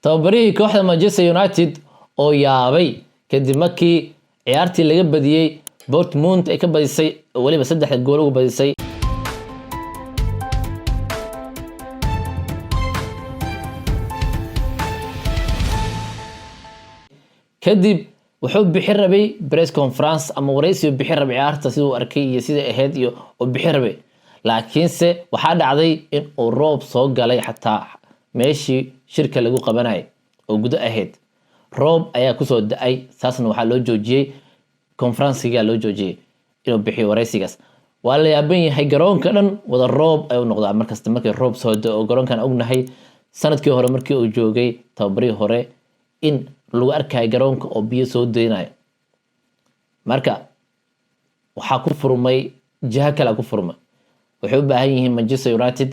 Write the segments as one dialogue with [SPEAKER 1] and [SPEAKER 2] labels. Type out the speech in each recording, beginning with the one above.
[SPEAKER 1] tababarihii kooxda Manchester United oo yaabay kadib markii ciyaartii laga badiyay Dortmund ay ka badisay waliba 3 gool ugu badisay kadib wuxuu bixin rabay press conference ama wareysi uu bixin rabay ciyaarta sidoo arkay iyo sida ahayd iyo oo bixin rabay laakiinse waxa dhacday in uu roob soo galay xataa meeshii shirka lagu qabanay oo gudo ahayd roob ayaa ku soo da'ay saasna waxa loo joojiyay conference-ga loo joojiyay inuu bixiyo wareysigaas waa la yaaban yahay garoonka dhan wada roob ay u noqdaa markasta markii roob soo da'o garoonkan ognahay sanadkii hore markii uu joogay tababarihii hore in lagu arkay garoonka oo biyo soo deynay marka waxa ku furmay jaha kala ku furmay waxay u baahan yihiin Manchester United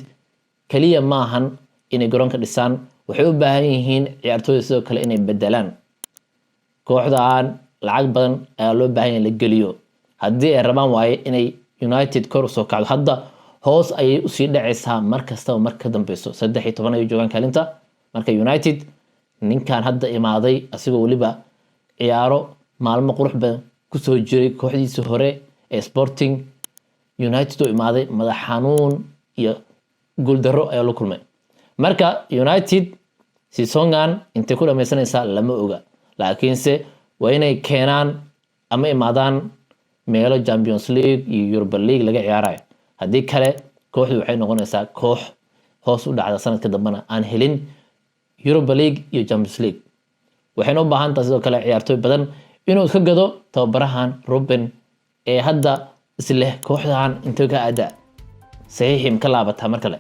[SPEAKER 1] kaliya ma ahan inay garoonka dhisaan waxay u baahan yihiin ciyaartooyda sidoo kale inay bedelaan kooxdaan lacag badan ayaa loo baahan yahay la geliyo haddii ay rabaan waaye inay United kor u soo kacdo hadda hoos ayay u sii dhacaysaa markasta oo marka dambayso 13 ay joogan kaalinta marka United ninkan hadda imaaday asigoo waliba ciyaaro maalmo qurux badan ku soo jiray kooxdiisa hore ee Sporting United oo imaaday madax xanuun iyo gool daro ayaa la kulmay marka United seasongan intee ku dhameysanaysa lama oga laakiinse waa inay keenaan ama imaadaan meelo Champions League iyo Europa League laga ciyaarayo haddii kale kooxdu waxay noqonaysaa koox hoos u dhacda sanadka dambana aan helin Europa League iyo Champions League waxayna u baahan tahay sidoo kale ciyaartooy badan inuu iska gado tababarahan Ruben ee hadda isla kooxdan inta ka aada saxiixim ka laabata mar kale